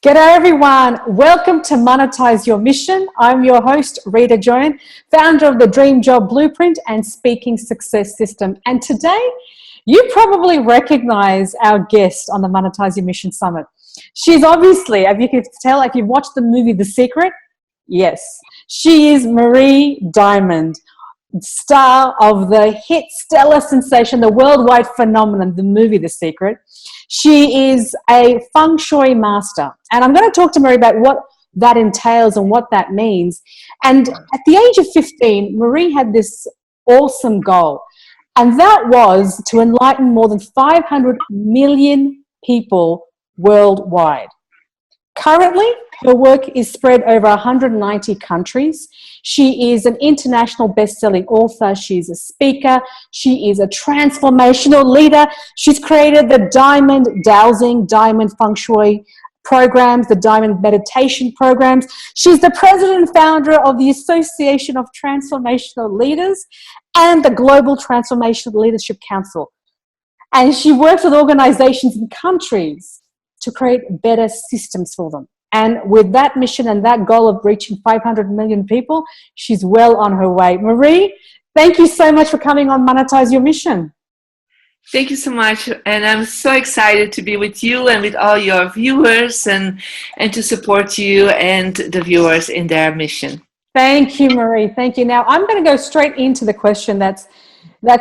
G'day everyone, welcome to Monetize Your Mission. I'm your host, Rita Joan, founder of the Dream Job Blueprint and Speaking Success System. And today, you probably recognize our guest on the Monetize Your Mission Summit. She's obviously, if you can tell, if you've watched the movie The Secret, yes, she is Marie Diamond, star of the hit stellar sensation, the worldwide phenomenon, the movie The Secret. She is a Feng Shui master. And I'm going to talk to Marie about what that entails and what that means. And at the age of 15, Marie had this awesome goal. And that was to enlighten more than 500 million people worldwide. Currently, her work is spread over 190 countries. She is an international best-selling author. She's a speaker. She is a transformational leader. She's created the Dowsing, Diamond Feng Shui programs, the Diamond meditation programs. She's the president and founder of the Association of Transformational Leaders and the Global Transformational Leadership Council. And she works with organizations and countries to create better systems for them. And with that mission and that goal of reaching 500 million people, she's well on her way. Marie, thank you so much for coming on Monetize Your Mission. Thank you so much. And I'm so excited to be with you and with all your viewers and to support you and the viewers in their mission. Thank you, Marie. Thank you. Now, I'm going to go straight into the question that's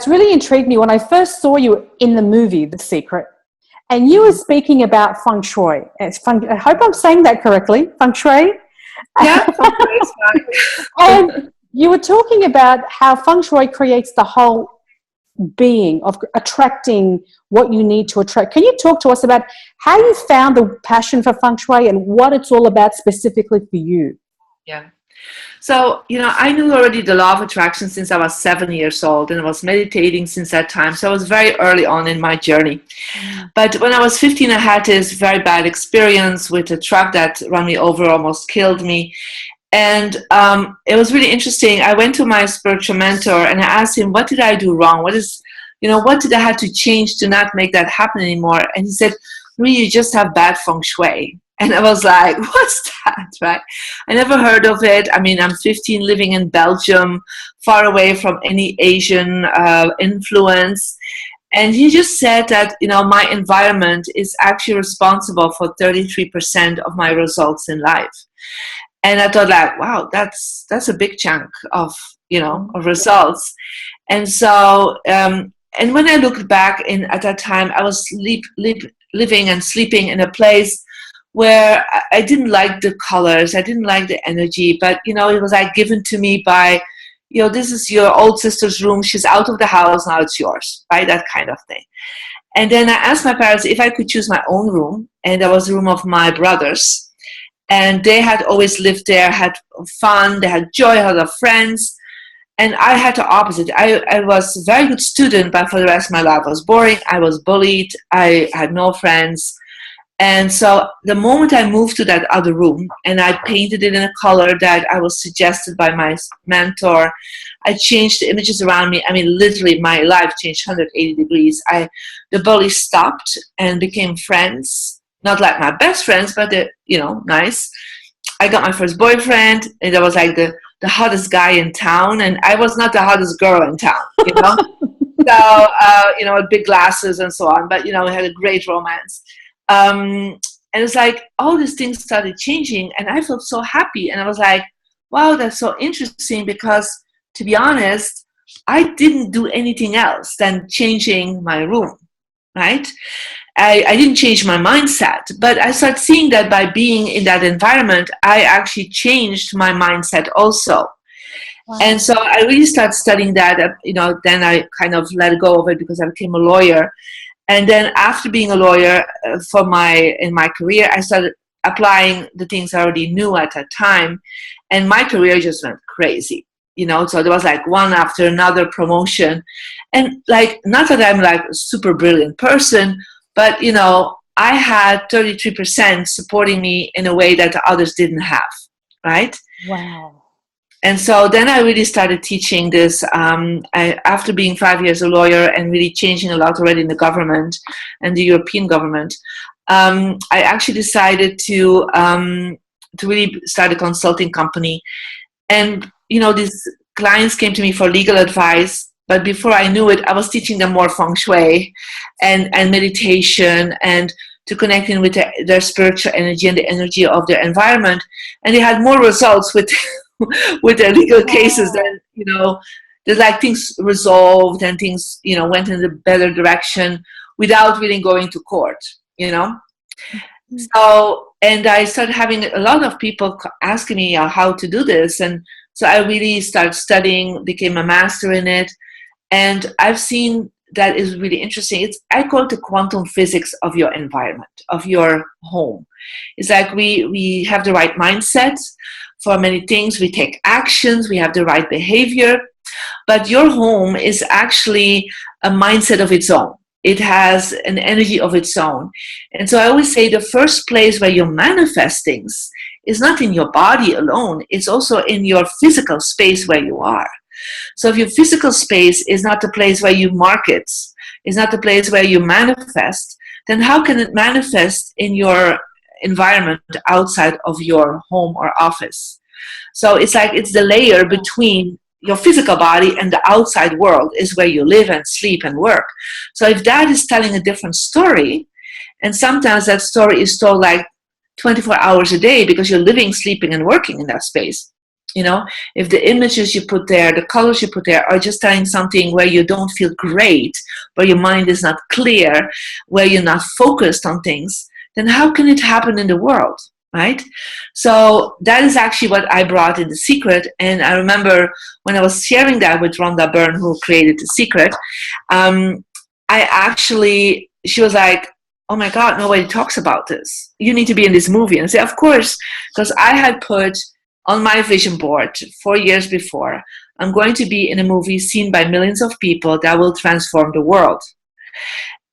really intrigued me when I first saw you in the movie, The Secret. And you were speaking about Feng Shui. I hope I'm saying that correctly. Feng Shui? Yeah, Feng Shui is fine. And you were talking about how Feng Shui creates the whole being of attracting what you need to attract. Can you talk to us about how you found the passion for Feng Shui and what it's all about specifically for you? Yeah. So, I knew already the law of attraction since I was 7 years old, and I was meditating since that time. So I was very early on in my journey. But when I was 15, I had this very bad experience with a truck that ran me over, almost killed me. And it was really interesting. I went to my spiritual mentor and I asked him, what did I do wrong? What did I have to change to not make that happen anymore? And he said, Marie, you just have bad Feng Shui. And I was like, what's that, right? I never heard of it. I mean, I'm 15, living in Belgium, far away from any Asian influence. And he just said that, my environment is actually responsible for 33% of my results in life. And I thought like, wow, that's a big chunk of, of results. And so, and when I looked back at that time, I was living and sleeping in a place where I didn't like the colors, I didn't like the energy, but it was like given to me by, this is your old sister's room, she's out of the house, now it's yours, right? That kind of thing. And then I asked my parents if I could choose my own room, and that was the room of my brothers. And they had always lived there, had fun, they had joy, had of friends. And I had the opposite. I was a very good student, but for the rest of my life I was boring, I was bullied, I had no friends. And so the moment I moved to that other room and I painted it in a color that I was suggested by my mentor, I changed the images around me. I mean, literally my life changed 180 degrees. The bullies stopped and became friends. Not like my best friends, but nice. I got my first boyfriend, and that was like the hottest guy in town. And I was not the hottest girl in town, So, with big glasses and so on. But, we had a great romance. And it's like all these things started changing and I felt so happy. And I was like, wow, that's so interesting because, to be honest, I didn't do anything else than changing my room, right? I didn't change my mindset, but I started seeing that by being in that environment, I actually changed my mindset also. Wow. And so I really started studying that, then I kind of let go of it because I became a lawyer. And then after being a lawyer in my career, I started applying the things I already knew at that time. And my career just went crazy, so there was like one after another promotion. And like, not that I'm like a super brilliant person, but, I had 33% supporting me in a way that the others didn't have, right? Wow. And so then I really started teaching this after being 5 years a lawyer and really changing a lot already in the government and the European government. I actually decided to really start a consulting company. And, these clients came to me for legal advice. But before I knew it, I was teaching them more feng shui and meditation and to connect in with their spiritual energy and the energy of their environment. And they had more results with with their legal cases than, there's like things resolved and things, went in a better direction without really going to court. So, and I started having a lot of people asking me how to do this. And so I really started studying, became a master in it. And I've seen that is really interesting. I call it the quantum physics of your environment, of your home. It's like we have the right mindset for many things. We take actions, we have the right behavior. But your home is actually a mindset of its own. It has an energy of its own. And so I always say the first place where you manifest things is not in your body alone. It's also in your physical space where you are. So if your physical space is not the place where you market, is not the place where you manifest, then how can it manifest in your environment outside of your home or office? So it's like it's the layer between your physical body and the outside world is where you live and sleep and work. So if that is telling a different story, and sometimes that story is told like 24 hours a day because you're living, sleeping, and working in that space. If the images you put there, the colors you put there are just telling something where you don't feel great, where your mind is not clear, where you're not focused on things, then how can it happen in the world? Right? So that is actually what I brought in The Secret. And I remember when I was sharing that with Rhonda Byrne, who created The Secret, she was like, oh my God, nobody talks about this. You need to be in this movie. And I said, of course, because I had put on my vision board 4 years before, I'm going to be in a movie seen by millions of people that will transform the world.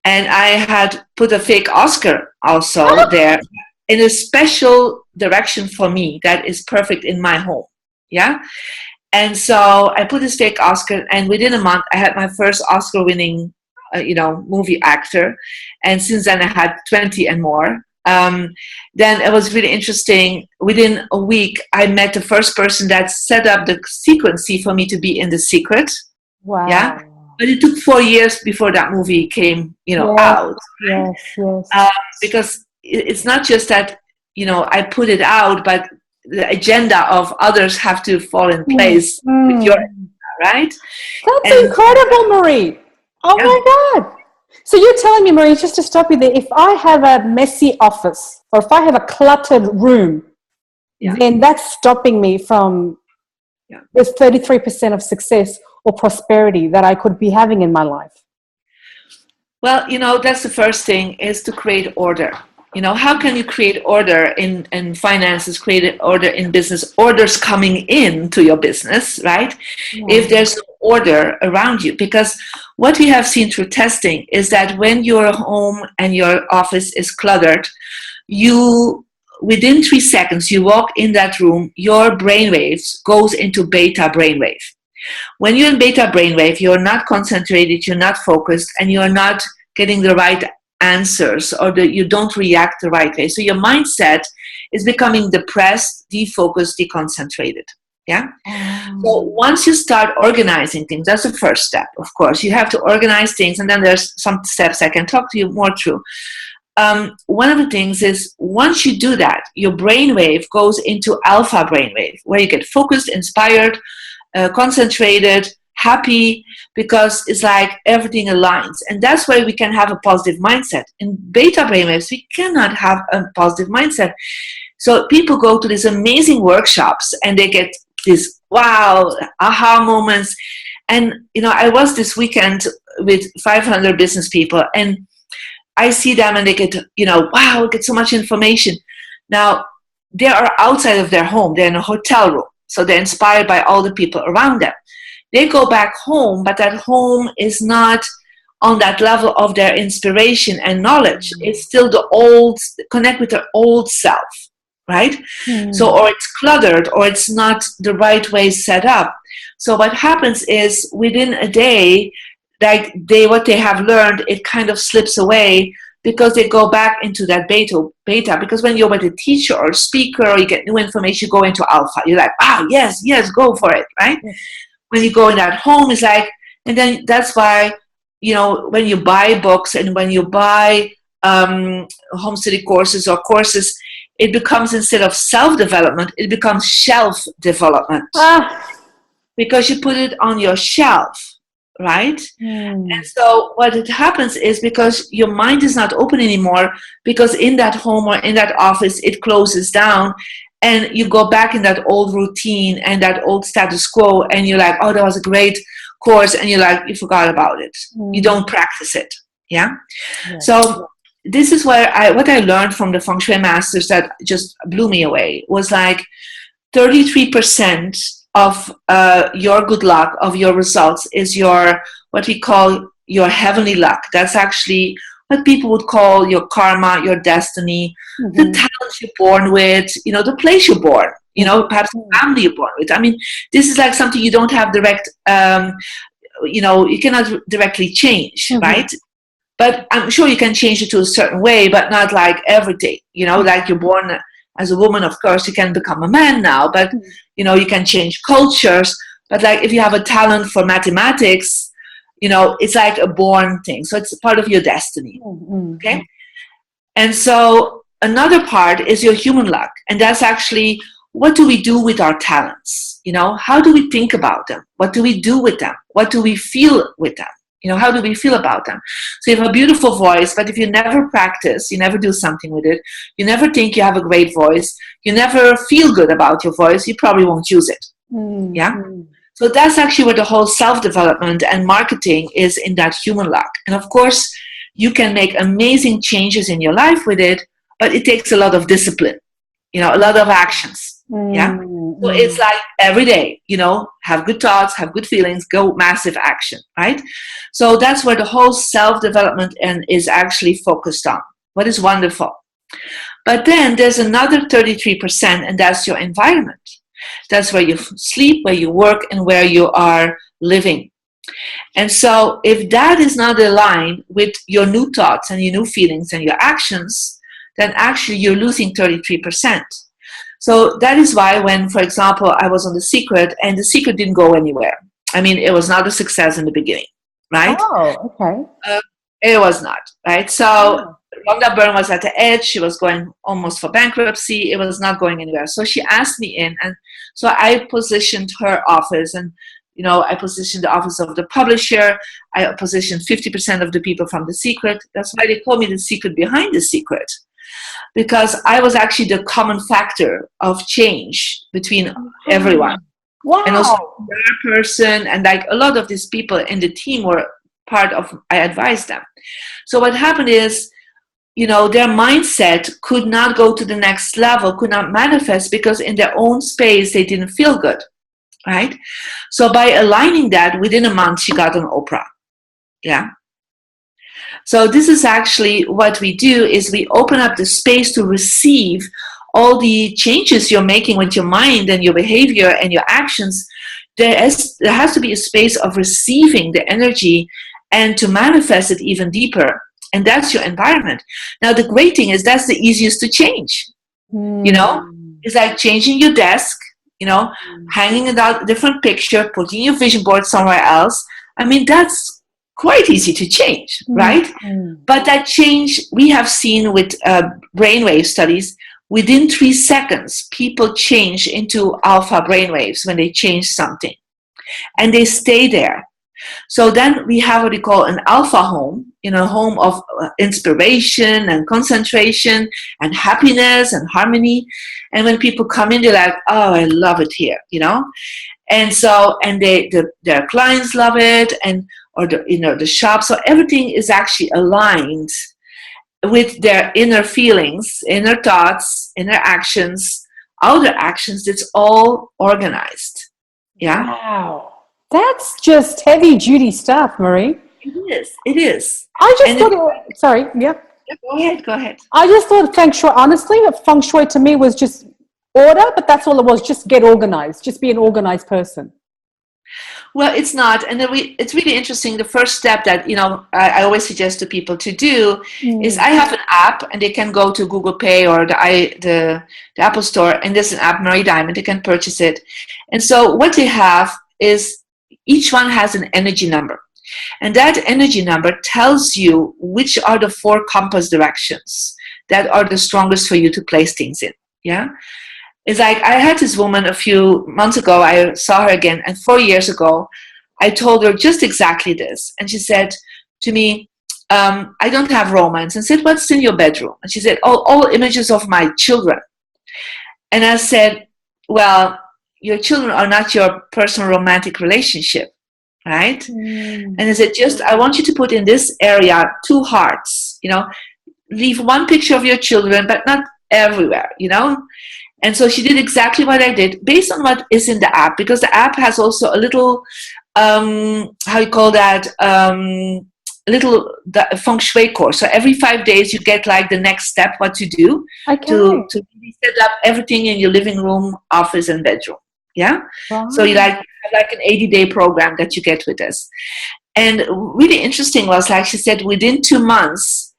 And I had put a fake Oscar also there in a special direction for me that is perfect in my home. Yeah. And so I put this fake Oscar, and within a month I had my first Oscar winning, movie actor. And since then I had 20 and more. Then it was really interesting. Within a week, I met the first person that set up the sequence for me to be in The Secret. Wow. Yeah. But it took 4 years before that movie came, out. Yes, yes. Because it's not just that, I put it out, but the agenda of others have to fall in place with your agenda, right? That's incredible, Marie. Oh my God. So you're telling me, Marie, just to stop you there, if I have a messy office or if I have a cluttered room, then that's stopping me from this 33% of success or prosperity that I could be having in my life. Well, that's the first thing, is to create order. How can you create order in finances, create order in business, orders coming in to your business, right? Yeah. If there's no order around you. Because what we have seen through testing is that when your home and your office is cluttered, within 3 seconds, you walk in that room, your brainwaves goes into beta brainwave. When you're in beta brainwave, you're not concentrated, you're not focused, and you're not getting the right answers, or you don't react the right way. So your mindset is becoming depressed, defocused, deconcentrated. Yeah. So once you start organizing things, that's the first step. Of course, you have to organize things, and then there's some steps I can talk to you more through. One of the things is once you do that, your brainwave goes into alpha brainwave, where you get focused, inspired, concentrated, happy, because it's like everything aligns. And that's why we can have a positive mindset. In beta brainwaves, we cannot have a positive mindset. So people go to these amazing workshops and they get these wow, aha moments. And, I was this weekend with 500 business people, and I see them and they get, wow, we get so much information. Now, they are outside of their home. They're in a hotel room. So they're inspired by all the people around them. They go back home, but that home is not on that level of their inspiration and knowledge. It's still connect with their old self, right? So, or it's cluttered, or it's not the right way set up. So what happens is within a day, what they have learned, it kind of slips away because they go back into that beta. Because when you're with a teacher or speaker or you get new information, you go into alpha. You're like, yes, go for it, right? Yes. When you go in that home, it's like, and then that's why, when you buy books and when you buy home study courses or courses, it becomes, instead of self-development, it becomes shelf development. Because you put it on your shelf, right? And so what it happens is, because your mind is not open anymore, because in that home or in that office, it closes down, and you go back in that old routine and that old status quo, and you're like, oh, that was a great course, and you're like, you forgot about it. You don't practice it. Yeah. So this is where what I learned from the Feng Shui masters that just blew me away was like 33% of your good luck, of your results, is your, what we call your heavenly luck. That's actually what people would call your karma, your destiny, the talents you're born with, the place you're born, perhaps the family you're born with. I mean, this is like something you don't have direct, you cannot directly change, right? But I'm sure you can change it to a certain way, but not like every day, like you're born as a woman, of course, you can become a man now, but, you can change cultures. But like if you have a talent for mathematics, it's like a born thing. So it's part of your destiny. Okay. And so another part is your human luck. And that's actually, what do we do with our talents? How do we think about them? What do we do with them? What do we feel with them? How do we feel about them? So you have a beautiful voice, but if you never practice, you never do something with it, you never think you have a great voice, you never feel good about your voice, you probably won't use it. Yeah. So that's actually where the whole self-development and marketing is, in that human luck. And of course, you can make amazing changes in your life with it, but it takes a lot of discipline, a lot of actions. Yeah. So it's like every day, have good thoughts, have good feelings, go massive action, right? So that's where the whole self-development is actually focused on. What is wonderful. But then there's another 33%, and that's your environment. That's where you sleep, where you work, and where you are living. And so if that is not aligned with your new thoughts and your new feelings and your actions, then actually you're losing 33%. So that is why when, for example, I was on The Secret, and The Secret didn't go anywhere. I mean, it was not a success in the beginning, right? Oh, okay. It was not, right? So Rhonda Byrne was at the edge. She was going almost for bankruptcy. It was not going anywhere. So she asked me in, and so I positioned her office, and I positioned the office of the publisher. I positioned 50% of the people from The Secret. That's why they call me the secret behind the secret. Because I was actually the common factor of change between everyone. Wow. And also their person, and like a lot of these people in the team were part of, I advised them. So what happened is, their mindset could not go to the next level, could not manifest, because in their own space, they didn't feel good, right? So by aligning that, within a month, she got on Oprah. Yeah. So this is actually what we do, is we open up the space to receive all the changes you're making with your mind and your behavior and your actions. There has to be a space of receiving the energy and to manifest it even deeper. And that's your environment. Now, the great thing is that's the easiest to change. It's like changing your desk, hanging a different picture, putting your vision board somewhere else. I mean, that's quite easy to change, right? But that change, we have seen with brainwave studies, within 3 seconds, people change into alpha brainwaves when they change something. And they stay there. So then we have what we call an alpha home, a home of inspiration and concentration and happiness and harmony. And when people come in, they're like, oh, I love it here, And so, and their clients love it, or the shop. So everything is actually aligned with their inner feelings, inner thoughts, inner actions, outer actions. It's all organized. Yeah. Wow. That's just heavy duty stuff, Marie. It is. I just thought, sorry, yeah. Go ahead. I just thought Feng Shui, honestly, Feng Shui to me was just order, but that's all it was, just get organized, just be an organized person. Well, it's not, and then it's really interesting. The first step that I always suggest to people to do is I have an app, and they can go to Google Pay or the Apple Store, and there's an app, Marie Diamond. They can purchase it, and so what they have is each one has an energy number, and that energy number tells you which are the 4 compass directions that are the strongest for you to place things in. Yeah. It's like I had this woman a few months ago. I saw her again, and 4 years ago, I told her just exactly this. And she said to me, I don't have romance. And I said, what's in your bedroom? And she said, all images of my children. And I said, well, your children are not your personal romantic relationship, right? And I said, I want you to put in this area 2 hearts, leave one picture of your children, but not everywhere, And so she did exactly what I did based on what is in the app, because the app has also a little, how you call that, the feng shui course. So every 5 days you get like the next step, what to do to really set up everything in your living room, office, and bedroom. Yeah. Wow. So you have like an 80-day program that you get with this. And really interesting was, like she said, within 2 months,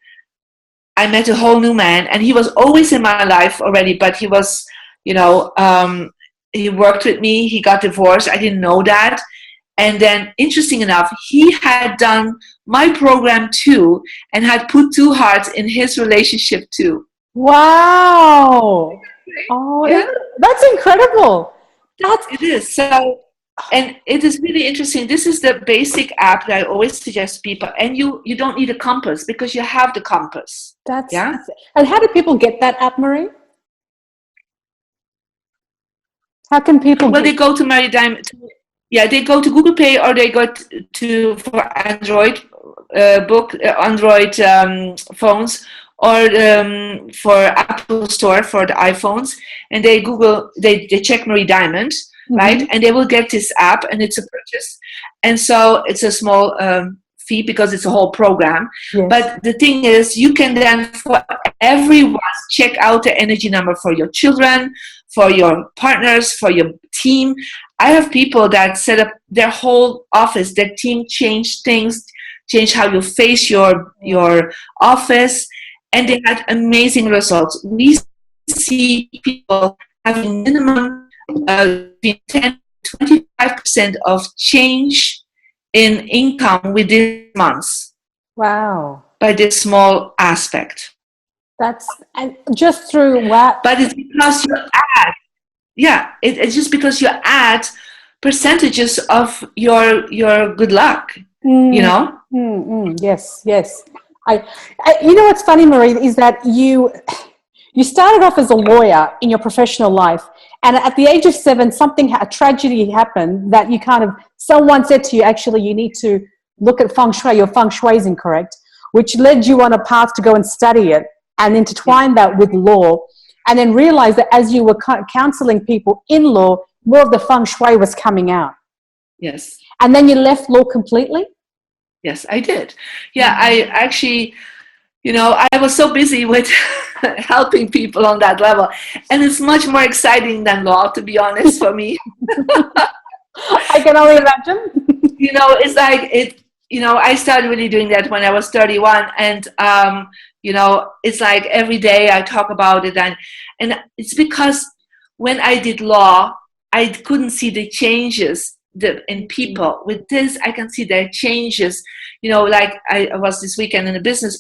I met a whole new man, and he was always in my life already, but he was, he worked with me, he got divorced, I didn't know that. And then, interesting enough, he had done my program too, and had put 2 hearts in his relationship too. Wow. Oh, yeah. That's incredible. It is. So, and it is really interesting. This is the basic app that I always suggest people. And you don't need a compass, because you have the compass. And how do people get that app, Marie? How can people? Well, they go to Marie Diamond. Yeah, they go to Google Pay, or they go to for Android Android phones, or for Apple Store for the iPhones, and they check Marie Diamond. Right, and they will get this app, and it's a purchase, and so it's a small fee because it's a whole program. Yes. But the thing is, you can then for everyone check out the energy number for your children, for your partners, for your team. I have people that set up their whole office, their team change things, change how you face your office, and they had amazing results. We see people having minimum between 10 to 25% of change in income within months. Wow. By this small aspect. That's and just through what? But it's because you add, it's just because you add percentages of your good luck, Yes. I what's funny, Marie, is that you started off as a lawyer in your professional life, and at the age of 7, a tragedy happened that someone said to you, actually, you need to look at feng shui. Your feng shui is incorrect, which led you on a path to go and study it and intertwine that with law, and then realize that as you were counseling people in law, more of the feng shui was coming out. Yes. And then you left law completely? Yes, I did. Yeah, I actually, I was so busy with helping people on that level. And it's much more exciting than law, to be honest, for me. I can only imagine. It's like I started really doing that when I was 31. And, it's like every day I talk about it. And it's because when I did law, I couldn't see the changes in people. With this, I can see their changes. Like I was this weekend in a business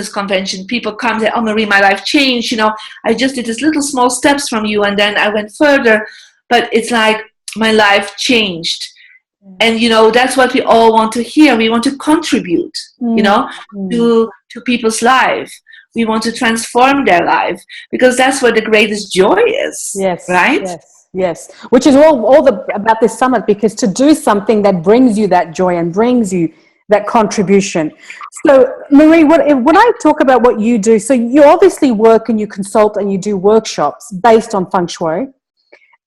convention. People come and say, "Oh, Marie, my life changed. I just did these little small steps from you, and then I went further." But it's like my life changed. And that's what we all want to hear. We want to contribute, to people's life. We want to transform their life, because that's where the greatest joy is. Yes. Right? Yes. Which is all about this summit, because to do something that brings you that joy and brings you that contribution. So, Marie, when I talk about what you do, so you obviously work and you consult and you do workshops based on feng shui.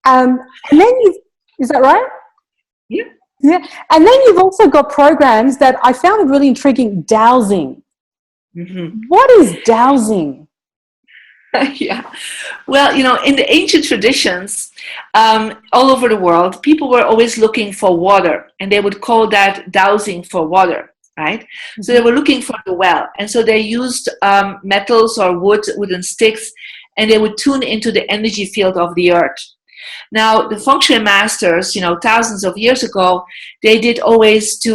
And then is that right? Yeah. Yeah. And then you've also got programs that I found really intriguing, Dowsing. Mm-hmm. What is Dowsing? Yeah. Well, in the ancient traditions, all over the world, people were always looking for water, and they would call that dowsing for water, right? So they Mhm. were looking for the well, and so they used metals or wooden sticks, and they would tune into the energy field of the earth. Now, the feng shui masters, thousands of years ago, they did always to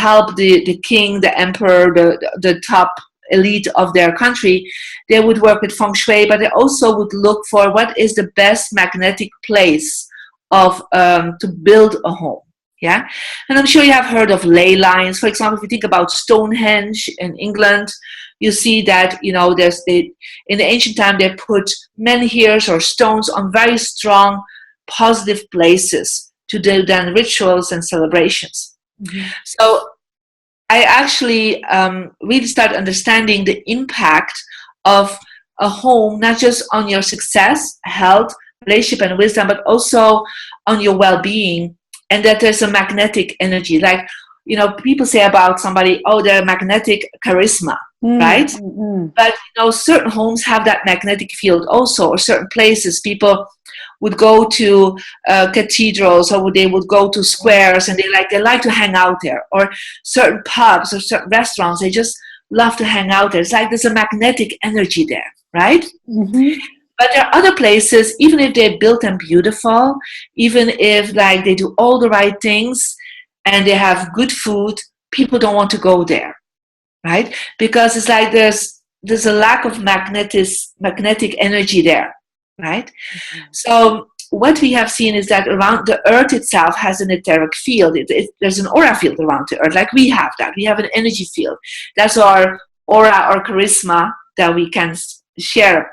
help the king, the emperor, the top elite of their country. They would work with feng shui, but they also would look for what is the best magnetic place of to build a home. Yeah, and I'm sure you have heard of ley lines. For example, if you think about Stonehenge in England, you see that in the ancient time they put menhirs or stones on very strong positive places to do then rituals and celebrations. Mhm. So I actually really start understanding the impact of a home, not just on your success, health, relationship, and wisdom, but also on your well-being, and that there's a magnetic energy. Like, people say about somebody, oh, they're magnetic charisma, Mm, right? mm, mm. But certain homes have that magnetic field also, or certain places people would go to cathedrals, or they would go to squares, and they like to hang out there, or certain pubs or certain restaurants, they just love to hang out there. It's like there's a magnetic energy there, right? Mhm. But there are other places, even if they're built and beautiful, even if like they do all the right things and they have good food, people don't want to go there, right? Because it's like there's a lack of magnetic energy there, right? So what we have seen is that around the earth itself has an etheric field. There's an aura field around the earth, like we have that. We have an energy field. That's our aura or charisma that we can share.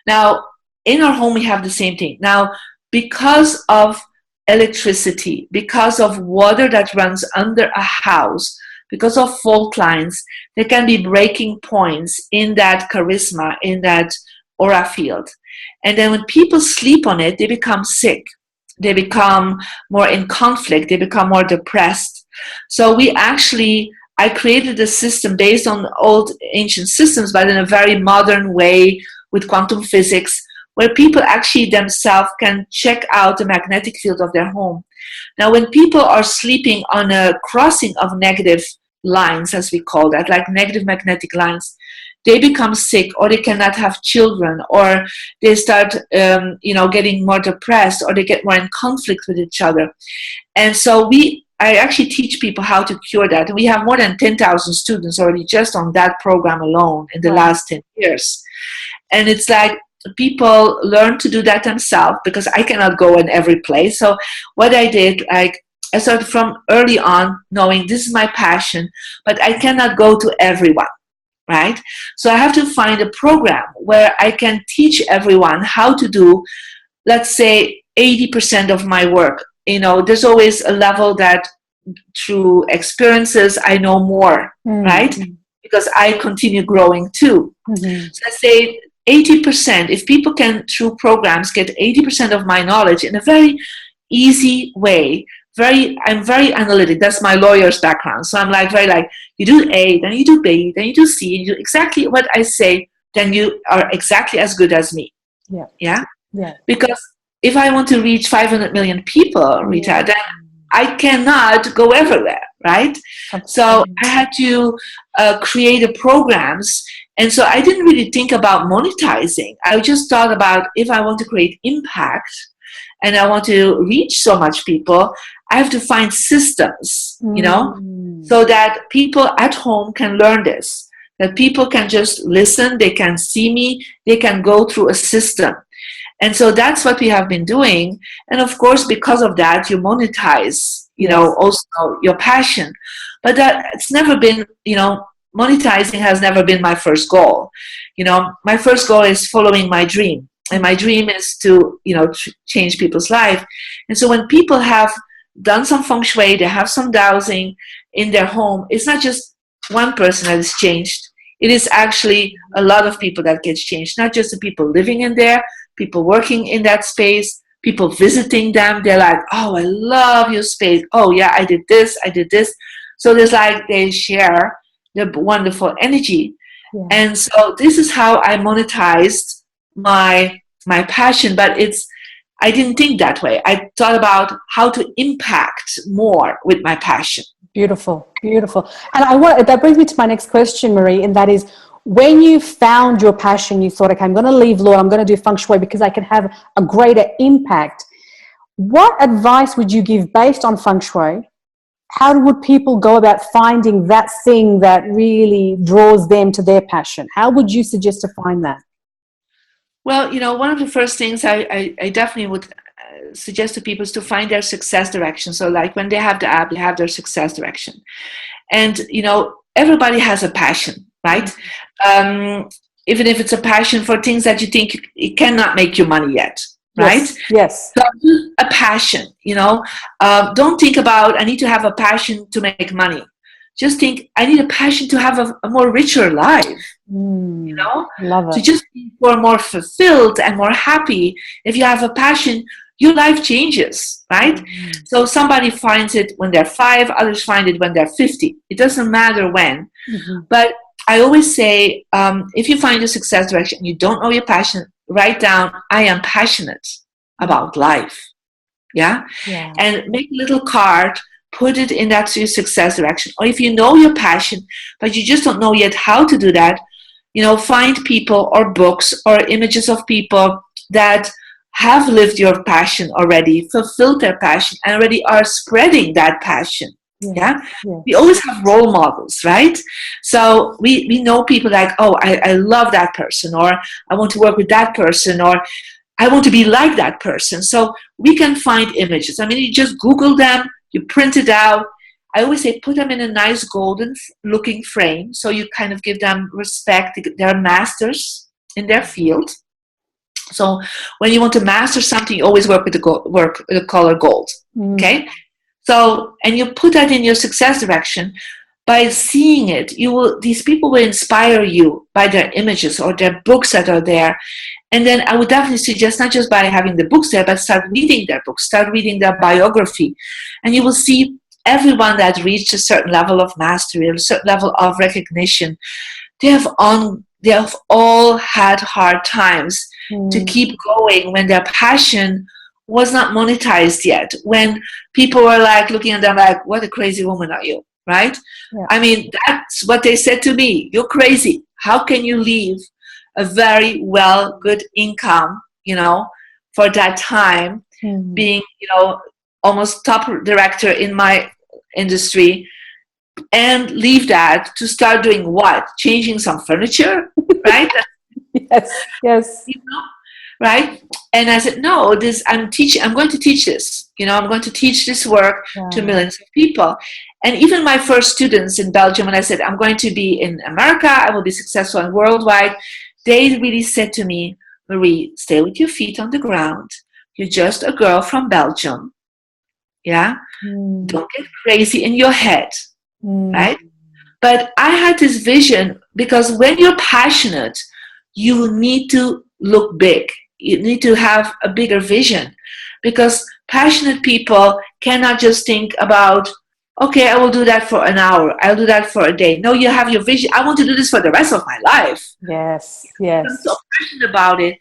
Now, in our home, we have the same thing. Now, because of electricity, because of water that runs under a house, because of fault lines, there can be breaking points in that charisma, in that aura field. And then when people sleep on it, they become sick. They become more in conflict. They become more depressed. So I created a system based on old ancient systems, but in a very modern way with quantum physics, where people actually themselves can check out the magnetic field of their home. Now, when people are sleeping on a crossing of negative lines, as we call that, like negative magnetic lines, they become sick, or they cannot have children, or they start, getting more depressed, or they get more in conflict with each other. And so I actually teach people how to cure that. And we have more than 10,000 students already just on that program alone in the Wow. last 10 years. And it's like people learn to do that themselves, because I cannot go in every place. So what I did, I started from early on knowing this is my passion, but I cannot go to everyone, right? So I have to find a program where I can teach everyone how to do, let's say, 80% of my work. There's always a level that through experiences I know more, right? Mm, Because I continue growing too. mhm. So let's say 80%, if people can, through programs, get 80% of my knowledge in a very easy way. I'm very analytic. That's my lawyer's background. So I'm you do A, then you do B, then you do C, and you do exactly what I say, then you are exactly as good as me. Yeah. Yeah? Yeah. Because if I want to reach 500 million people, Rita, Mm. then I cannot go everywhere, right? So Absolutely. I had to create a programs. And so I didn't really think about monetizing. I just thought about, if I want to create impact and I want to reach so much people, I have to find systems, Mm. so that people at home can learn this, that people can just listen, they can see me, they can go through a system. And so that's what we have been doing. And of course, because of that, you monetize, Yes. also your passion. But it's never been, monetizing has never been my first goal. My first goal is following my dream. And my dream is to, change people's life. And so when people have done some feng shui, they have some dowsing in their home, it's not just one person that is changed. It is actually a lot of people that gets changed, not just the people living in there, people working in that space, people visiting them. They're like, oh, I love your space. Oh, yeah, I did this, I did this. So they share the wonderful energy. Yeah. And so this is how I monetized my passion, but I didn't think that way. I thought about how to impact more with my passion. Beautiful, beautiful. And that brings me to my next question, Marie, and that is, when you found your passion, you thought, okay, I'm going to leave law, I'm going to do feng shui because I can have a greater impact. What advice would you give based on feng shui? How would people go about finding that thing that really draws them to their passion? How would you suggest to find that? Well, one of the first things I definitely would suggest to people is to find their success direction. So like when they have the app, they have their success direction. And, everybody has a passion, right? Even if it's a passion for things that you think it cannot make you money yet, right? Yes. So a passion, don't think about, I need to have a passion to make money. Just think, I need a passion to have a more richer life, Love it. to just be more fulfilled and more happy. If you have a passion, your life changes, right? So somebody finds it when they're 5, others find it when they're 50. It doesn't matter when. But I always say, if you find your success direction, you don't know your passion, write down, I am passionate about life. Yeah? And make a little card, put it in that success direction. Or if you know your passion, but you just don't know yet how to do that, find people or books or images of people that have lived your passion already, fulfilled their passion, and already are spreading that passion. We always have role models, right? So we know people like, oh, I love that person, or I want to work with that person, or I want to be like that person. So we can find images. I mean, you just Google them, you print it out. I always say put them in a nice golden looking frame, so you kind of give them respect. They're masters in their field. So when you want to master something, you always work with the color gold. Okay? So, and you put that in your success direction. By seeing it, these people will inspire you by their images or their books that are there. And then I would definitely suggest not just by having the books there, but start reading their books, start reading their biography. And you will see everyone that reached a certain level of mastery, a certain level of recognition, they have all had hard times to keep going when their passion was not monetized yet. When people were like looking at them like, what a crazy woman are you, right? I mean, that's what they said to me. You're crazy. How can you leave a very good income, for that time, being, almost top director in my industry, and leave that to start doing what? Changing some furniture, right? Yes. Right? And I said, no, I'm going to teach this. I'm going to teach this work to millions of people. And even my first students in Belgium, when I said, I'm going to be in America, I will be successful and worldwide, they really said to me, Marie, stay with your feet on the ground. You're just a girl from Belgium. Yeah? Don't get crazy in your head. Right? But I had this vision, because when you're passionate, you need to look big. You need to have a bigger vision, because passionate people cannot just think about, okay, I will do that for an hour, I'll do that for a day. No, you have your vision. I want to do this for the rest of my life. Yes. I'm so passionate about it.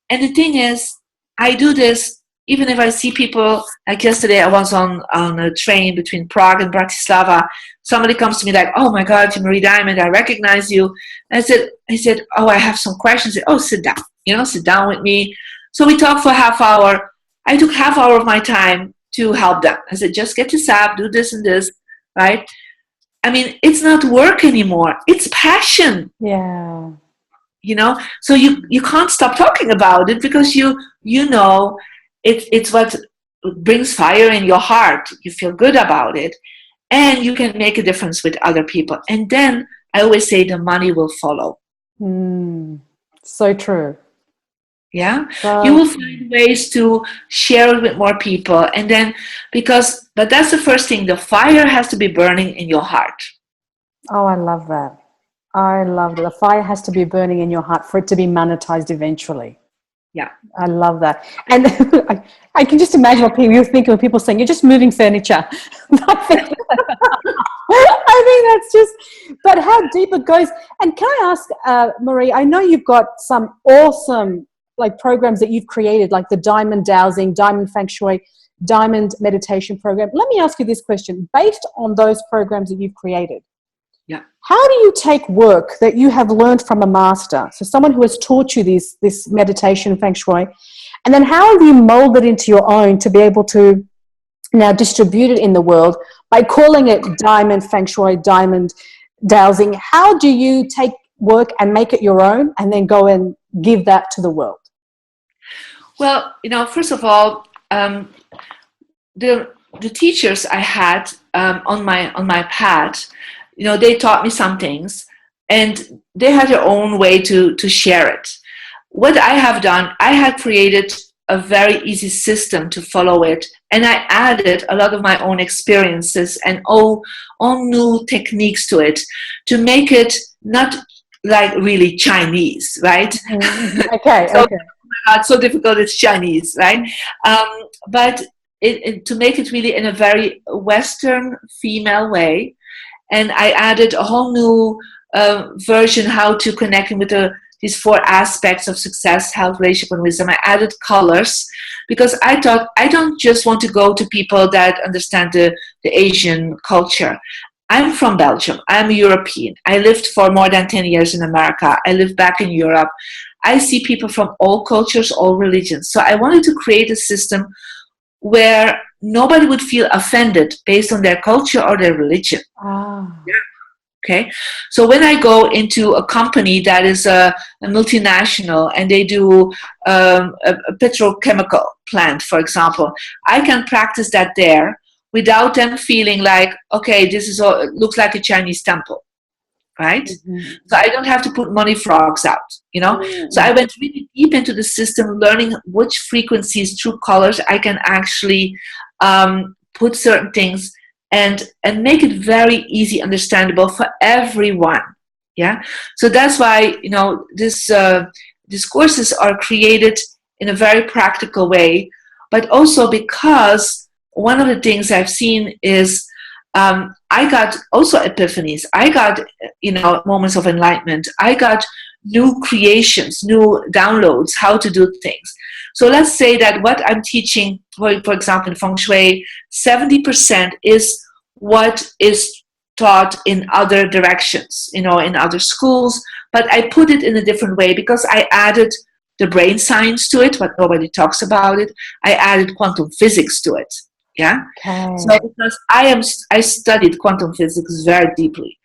And the thing is, I do this even if I see people, like yesterday I was on a train between Prague and Bratislava. Somebody comes to me like, oh my God, you're Marie Diamond, I recognize you. And I said, oh, I have some questions. I said, oh, sit down, sit down with me. So we talked for a half hour. I took half hour of my time to help them. I said, just get this app, do this and this, right? I mean, it's not work anymore. It's passion. Yeah. So you can't stop talking about it, because you know it's what brings fire in your heart. You feel good about it, and you can make a difference with other people. And then I always say the money will follow. So true. Yeah, you will find ways to share it with more people, and then but that's the first thing. The fire has to be burning in your heart. Oh, I love that. I love that. The fire has to be burning in your heart for it to be monetized eventually. Yeah. I love that. And I can just imagine what you're thinking when people saying, you're just moving furniture. I think that's just, but how deep it goes. And can I ask, Marie, I know you've got some awesome like programs that you've created, like the Diamond Dowsing, Diamond Feng Shui, Diamond Meditation program. Let me ask you this question. Based on those programs that you've created, Yeah. how do you take work that you have learned from a master, so someone who has taught you this meditation, Feng Shui, and then how have you molded it into your own to be able to now distribute it in the world by calling it Diamond Feng Shui, Diamond Dowsing? How do you take work and make it your own and then go and give that to the world? Well, first of all, the teachers I had on my path, they taught me some things, and they had their own way to share it. What I have done, I had created a very easy system to follow it, and I added a lot of my own experiences and all new techniques to it to make it not like really Chinese, right? Okay. So, not so difficult, it's Chinese, right? But to make it really in a very Western female way. And I added a whole new version how to connect with these 4 aspects of success, health, relationship, and wisdom. I added colors because I thought I don't just want to go to people that understand the Asian culture. I'm from Belgium. I'm a European. I lived for more than 10 years in America. I lived back in Europe. I see people from all cultures, all religions. So I wanted to create a system where nobody would feel offended based on their culture or their religion. Yeah. Okay. So when I go into a company that is a multinational and they do a petrochemical plant, for example, I can practice that there without them feeling like, okay, this is all, it looks like a Chinese temple. Right? Mm-hmm. So I don't have to put money frogs out, Mm-hmm. So I went really deep into the system, learning which frequencies through colors I can actually put certain things and make it very easy understandable for everyone. Yeah. So that's why, these courses are created in a very practical way, but also because one of the things I've seen is I got also epiphanies. I got, moments of enlightenment. I got new creations, new downloads, how to do things. So let's say that what I'm teaching, for example, in Feng Shui, 70% is what is taught in other directions, in other schools. But I put it in a different way because I added the brain science to it, but nobody talks about it. I added quantum physics to it. Yeah. Okay. So because I studied quantum physics very deeply.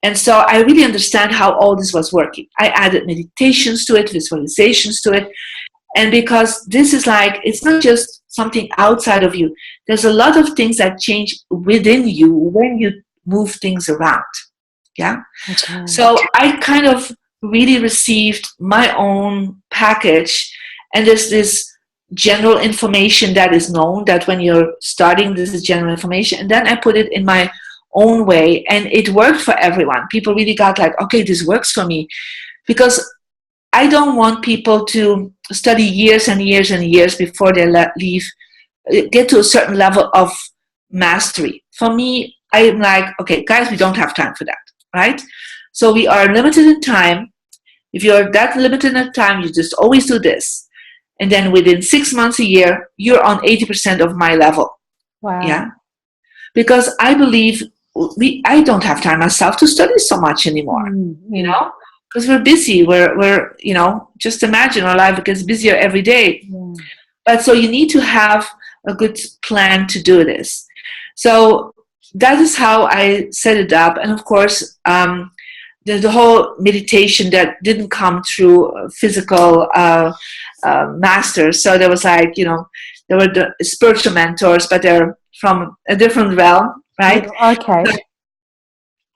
And so I really understand how all this was working. I added meditations to it, visualizations to it. And because this is like, it's not just something outside of you. There's a lot of things that change within you when you move things around. Yeah. Okay. So I kind of really received my own package. And there's this general information that is known, that when you're starting, this is general information, and then I put it in my own way, and it worked for everyone. People really got like, okay, this works for me, because I don't want people to study years and years and years before they get to a certain level of mastery. For me, I'm like, okay, guys, we don't have time for that, right? So we are limited in time. If you're that limited in time, you just always do this. And then within 6 months, a year, you're on 80% of my level. Wow. Yeah. Because I believe I don't have time myself to study so much anymore, because we're busy. We're just imagine our life gets busier every day. But so you need to have a good plan to do this. So that is how I set it up. And of course, the whole meditation that didn't come through physical masters. So there was like, there were the spiritual mentors, but they're from a different realm, right? Okay.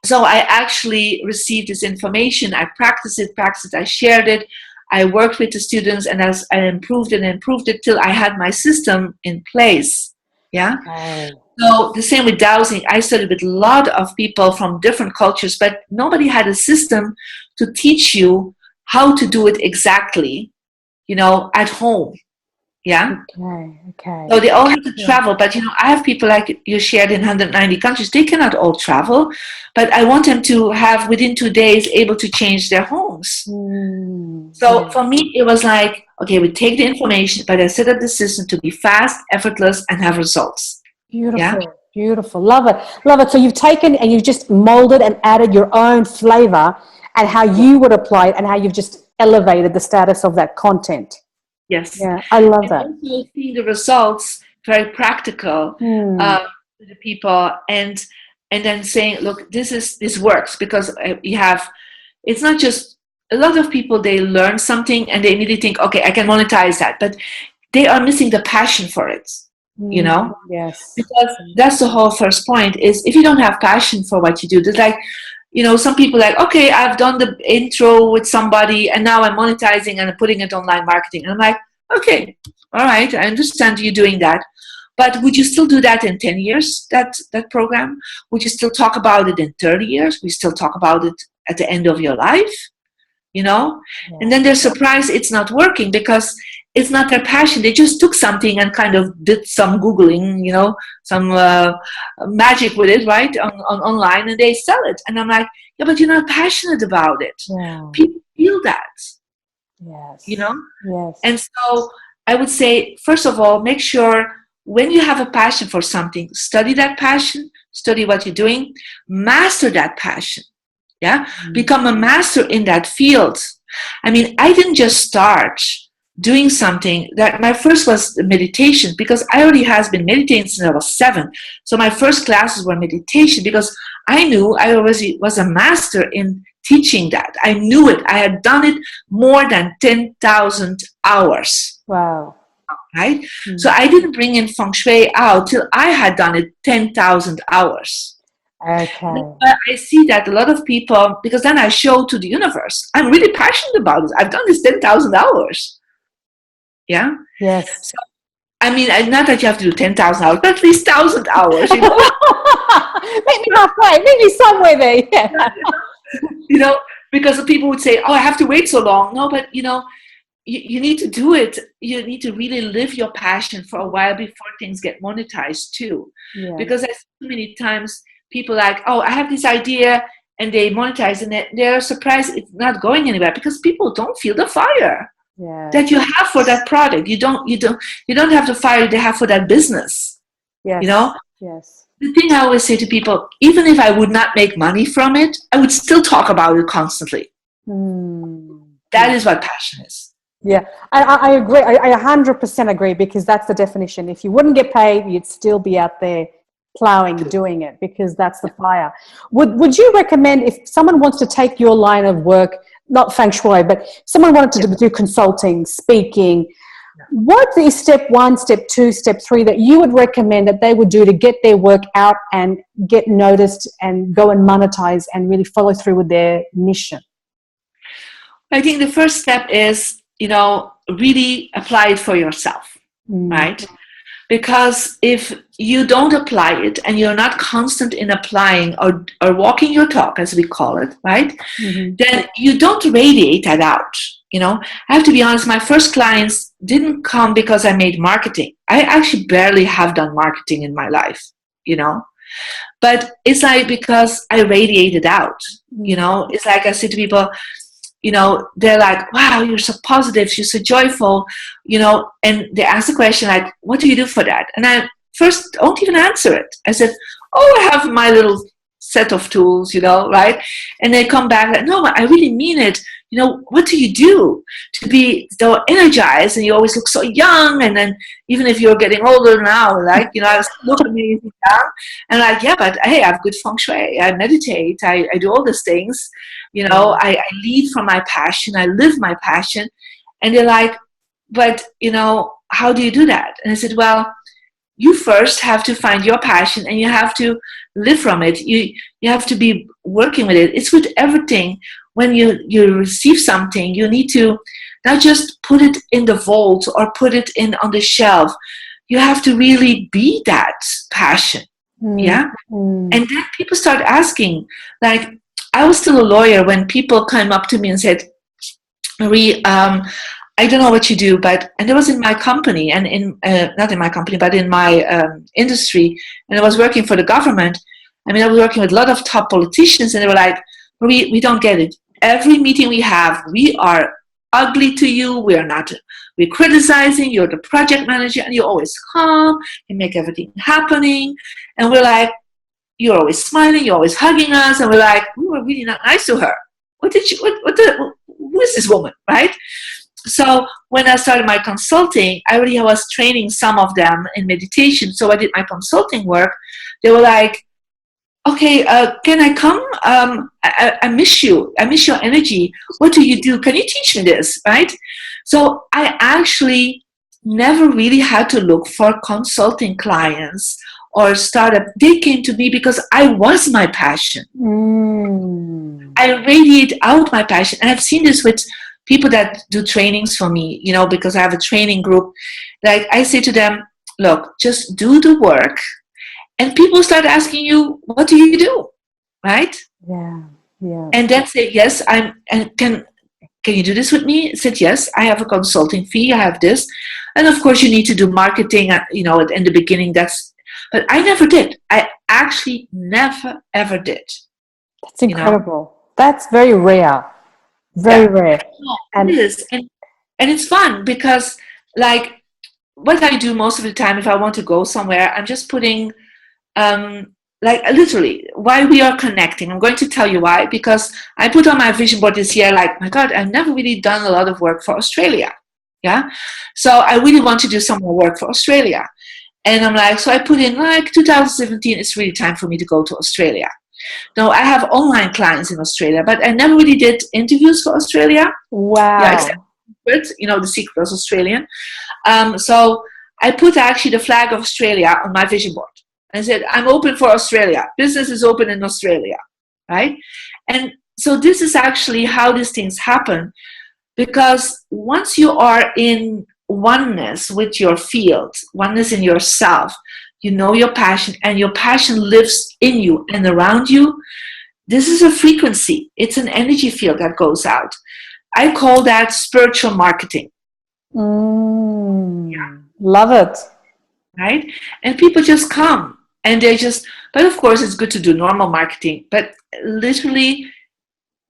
So I actually received this information. I practiced it, I shared it. I worked with the students, and as I improved it till I had my system in place. Yeah. Okay. So the same with Dowsing. I studied with a lot of people from different cultures, but nobody had a system to teach you how to do it exactly. at home. Yeah. Okay. So they all have to travel, but I have people like you shared in 190 countries. They cannot all travel, but I want them to have within 2 days able to change their homes. So for me, it was like, okay, we take the information, but I set up the system to be fast, effortless, and have results. Beautiful. Beautiful. Love it. So you've taken and you've just molded and added your own flavor and how you would apply it and how you've just elevated the status of that content. Yes. Yeah, I love that. And also seeing the results, very practical to the people, and then saying, look, this works, because it's not just a lot of people, they learn something and they immediately think, okay, I can monetize that, but they are missing the passion for it. Yes, because that's the whole first point, is if you don't have passion for what you do, there's like, some people like, okay, I've done the intro with somebody and now I'm monetizing and putting it online marketing. And I'm like, okay, all right, I understand you doing that. But would you still do that in 10 years, that program? Would you still talk about it in 30 years? We still talk about it at the end of your life? And then they're surprised it's not working because it's not their passion. They just took something and kind of did some Googling, some magic with it, right, on online, and they sell it. And I'm like, yeah, but you're not passionate about it. Yeah. People feel that. Yes. Yes. And so I would say, first of all, make sure when you have a passion for something, study that passion, study what you're doing, master that passion. Yeah. Become a master in that field. I mean, I didn't just start doing something that my first was meditation, because I already has been meditating since I was 7. So my first classes were meditation because I knew I already was a master in teaching that. I knew it. I had done it more than 10,000 hours. Wow. Right? So I didn't bring in Feng Shui out till I had done it 10,000 hours. Okay. But I see that a lot of people, because then I show to the universe, I'm really passionate about it. I've done this 10,000 hours. Yeah? Yes. So, I mean, not that you have to do 10,000 hours, but at least 1,000 hours, Maybe halfway, maybe somewhere there. Yeah. Because people would say, oh, I have to wait so long. No, but, you need to do it. You need to really live your passion for a while before things get monetized too. Yeah. Because I've seen many times people like, oh, I have this idea, and they monetize, and they're surprised it's not going anywhere because people don't feel the fire that you have for that product. You don't have the fire they have for that business. Yes. Yes. The thing I always say to people, even if I would not make money from it, I would still talk about it constantly. That is what passion is. Yeah, I agree. I 100% agree, because that's the definition. If you wouldn't get paid, you'd still be out there plowing, doing it, because that's the fire. Would you recommend, if someone wants to take your line of work, not Feng Shui, but someone wanted to do consulting, speaking, what is step 1, step 2, step 3 that you would recommend that they would do to get their work out and get noticed and go and monetize and really follow through with their mission? I think the first step is, really apply it for yourself, right? Because if you don't apply it and you're not constant in applying or walking your talk, as we call it, right? Then you don't radiate that out. I have to be honest, my first clients didn't come because I made marketing. I actually barely have done marketing in my life, but it's like because I radiated out, it's like I say to people, they're like, wow, you're so positive, you're so joyful, and they ask the question like, what do you do for that? And I first don't even answer it. I said, oh, I have my little set of tools, right? And they come back like, no, I really mean it. What do you do to be so energized? And you always look so young. And then even if you're getting older now, like, I look amazing young. And like, yeah, but hey, I have good feng shui. I meditate. I do all these things. I lead from my passion. I live my passion. And they're like, but, how do you do that? And I said, well, you first have to find your passion and you have to live from it. You have to be working with it. It's with everything. When you receive something, you need to not just put it in the vault or put it on the shelf. You have to really be that passion. Yeah. And then people start asking, like, I was still a lawyer when people came up to me and said, Marie, I I don't know what you do, and it was in my company, and not in my company, but in my industry, and I was working for the government. I mean, I was working with a lot of top politicians, and they were like, we don't get it. Every meeting we have, we are ugly to you. We're criticizing. You're the project manager, and you're always calm. You make everything happening. And we're like, you're always smiling. You're always hugging us. And we're like, we were really not nice to her. Who is this woman, right? So when I started my consulting, I was training some of them in meditation. So I did my consulting work. They were like, okay, can I come? I miss you. I miss your energy. What do you do? Can you teach me this, right? So I actually never really had to look for consulting clients or startup. They came to me because I was my passion. I radiate out my passion. And I've seen this with people that do trainings for me, because I have a training group. Like I say to them, look, just do the work. And people start asking you, what do you do? Right? Yeah. And then say, yes, and can you do this with me? I said, yes, I have a consulting fee. I have this. And of course you need to do marketing, in the beginning, but I never did. I actually never, ever did. That's incredible. That's very rare. Very rare. No, it is. And it's fun because, like, what I do most of the time, if I want to go somewhere, I'm just putting, literally, why we are connecting. I'm going to tell you why. Because I put on my vision board this year, like, my God, I've never really done a lot of work for Australia. Yeah. So I really want to do some more work for Australia. And I'm like, so I put in, 2017, it's really time for me to go to Australia. Now, I have online clients in Australia, but I never really did interviews for Australia. Wow. Yeah, except, the Secret was Australian. So I put actually the flag of Australia on my vision board. And said, I'm open for Australia. Business is open in Australia, right? And so this is actually how these things happen. Because once you are in oneness with your field, oneness in yourself, your passion, and your passion lives in you and around you, this is a frequency. It's an energy field that goes out. I call that spiritual marketing. Love it. Right? And people just come and but of course it's good to do normal marketing, but literally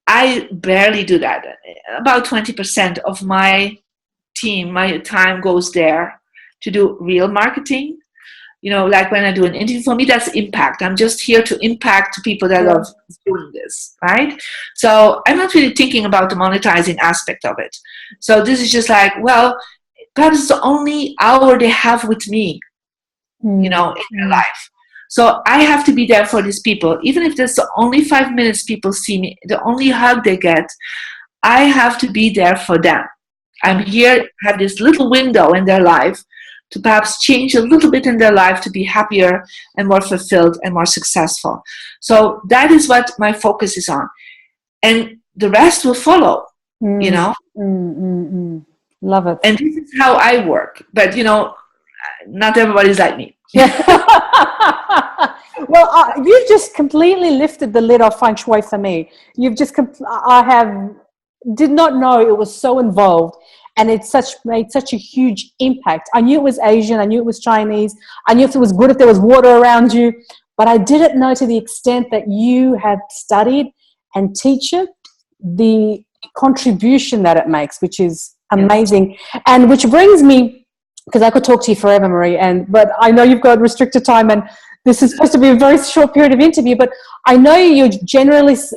I barely do that. About 20% of my team, my time goes there to do real marketing. Like when I do an interview, for me, that's impact. I'm just here to impact people that are doing this, right? So I'm not really thinking about the monetizing aspect of it. So this is just like, well, God is the only hour they have with me, in their life. So I have to be there for these people. Even if there's the only 5 minutes people see me, the only hug they get, I have to be there for them. I'm here, have this little window in their life to perhaps change a little bit in their life to be happier and more fulfilled and more successful. So that is what my focus is on. And the rest will follow, Love it. And this is how I work. But, not everybody's like me. Well, you've just completely lifted the lid off Feng Shui for me. You've just, did not know it was so involved. And it's made such a huge impact. I knew it was Asian. I knew it was Chinese. I knew if it was good if there was water around you. But I didn't know to the extent that you have studied and teach it, the contribution that it makes, which is amazing. And which brings me, because I could talk to you forever, Marie, but I know you've got restricted time and this is supposed to be a very short period of interview, but I know you're generously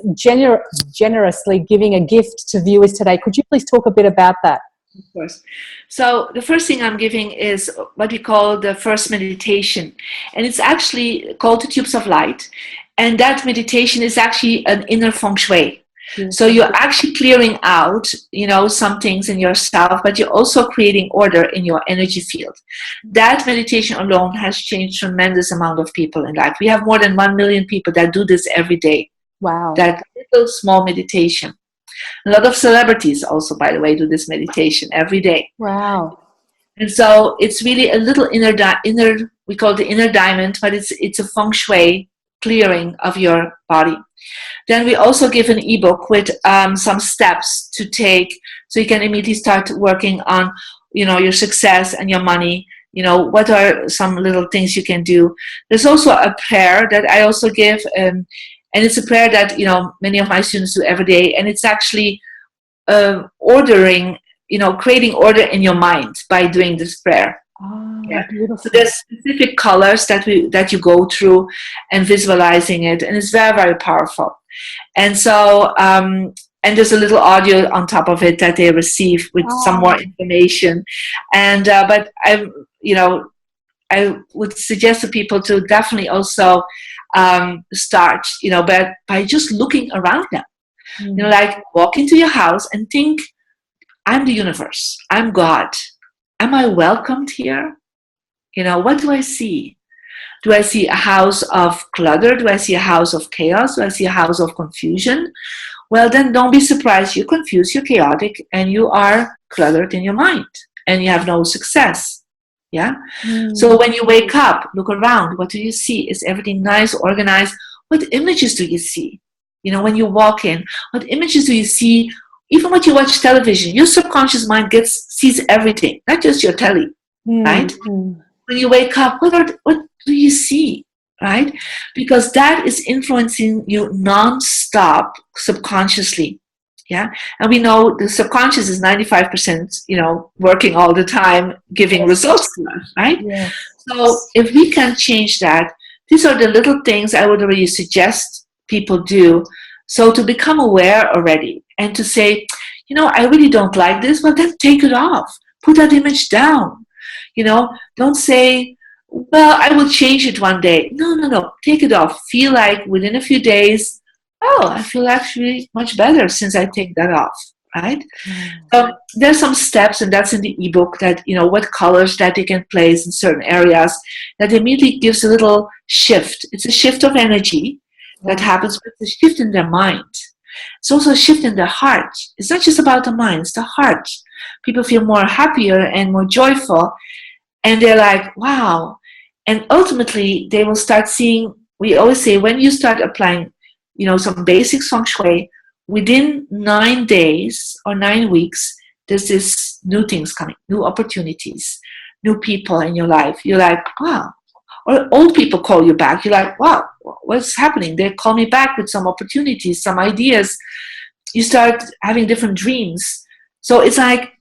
giving a gift to viewers today. Could you please talk a bit about that? Of course. So the first thing I'm giving is what we call the first meditation. And it's actually called the Tubes of Light. And that meditation is actually an inner feng shui. So you're actually clearing out, some things in yourself, but you're also creating order in your energy field. That meditation alone has changed tremendous amount of people in life. We have more than 1 million people that do this every day. Wow. That little small meditation. A lot of celebrities also, by the way, do this meditation every day. Wow. And so it's really a little inner, we call it the inner diamond, but it's a feng shui clearing of your body. Then we also give an ebook with some steps to take so you can immediately start working on, your success and your money. What are some little things you can do. There's also a prayer that I also give, and it's a prayer that, many of my students do every day, and it's actually creating order in your mind by doing this prayer. Oh, yeah. Beautiful. So there's specific colors that you go through and visualizing it, and it's very, very powerful. And so, and there's a little audio on top of it that they receive with some more information. And but I would suggest to people to definitely also start, by just looking around them. Like walk into your house and think, I'm the universe. I'm God. Am I welcomed here? What do I see? Do I see a house of clutter? Do I see a house of chaos? Do I see a house of confusion? Well, then don't be surprised. You're confused, you're chaotic, and you are cluttered in your mind, and you have no success. Yeah? So when you wake up, look around. What do you see? Is everything nice, organized? What images do you see? When you walk in, what images do you see? Even when you watch television, your subconscious mind sees everything, not just your telly, right? When you wake up, what do you see, right? Because that is influencing you non-stop subconsciously, yeah? And we know the subconscious is 95%, working all the time, giving results to us, right? Yes. So if we can change that, these are the little things I would really suggest people do. So to become aware already and to say, I really don't like this, well, then take it off. Put that image down. Don't say, well, I will change it one day. No. Take it off. Feel like within a few days, I feel actually much better since I take that off, right? There's some steps, and that's in the ebook, that, what colors that they can place in certain areas, that immediately gives a little shift. It's a shift of energy that happens with the shift in their mind. It's also a shift in their heart. It's not just about the mind, it's the heart. People feel more happier and more joyful, and they're like, wow. And ultimately, they will start seeing, we always say, when you start applying, some basic feng shui, within 9 days or 9 weeks, there's this new things coming, new opportunities, new people in your life. You're like, wow. Or old people call you back. You're like, wow, what's happening? They call me back with some opportunities, some ideas. You start having different dreams. So it's like,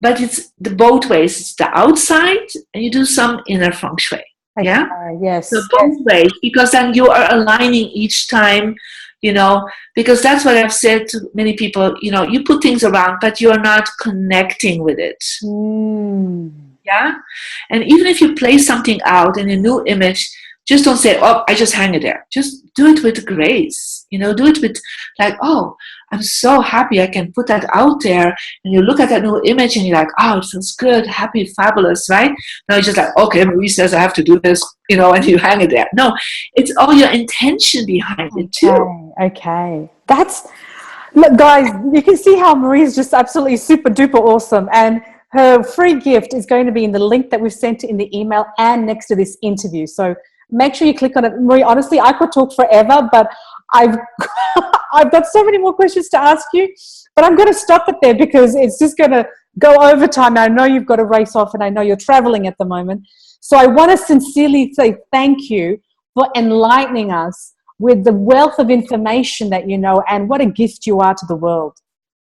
but it's the both ways. It's the outside, and you do some inner feng shui. Yeah? Yes. So both ways, because then you are aligning each time, because that's what I've said to many people, you put things around, but you're not connecting with it. Yeah? And even if you place something out in a new image, just don't say, oh, I just hang it there. Just do it with grace. Do it with like, oh, I'm so happy I can put that out there. And you look at that new image and you're like, oh, it feels good, happy, fabulous, right? Now you're just like, okay, Marie says I have to do this, and you hang it there. No, it's all your intention behind it too. Okay. Look, guys, you can see how Marie's just absolutely super duper awesome. And her free gift is going to be in the link that we've sent in the email and next to this interview. So make sure you click on it. Marie, honestly, I could talk forever, but I've got so many more questions to ask you, but I'm going to stop it there because it's just going to go over time. I know you've got to race off, and I know you're traveling at the moment. So I want to sincerely say thank you for enlightening us with the wealth of information that you know, and what a gift you are to the world.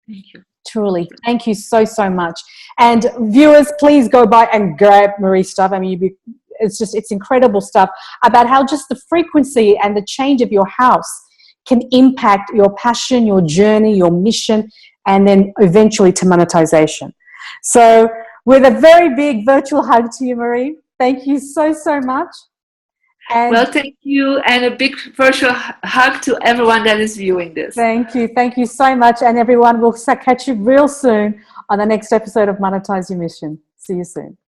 Thank you. Truly. Thank you so, so much. And viewers, please go by and grab Marie's stuff. I mean, it's incredible stuff about how just the frequency and the change of your house can impact your passion, your journey, your mission, and then eventually to monetization. So with a very big virtual hug to you, Marie. Thank you so, so much. And well, thank you, and a big virtual hug to everyone that is viewing this. Thank you. Thank you so much. And everyone, we'll catch you real soon on the next episode of Monetize Your Mission. See you soon.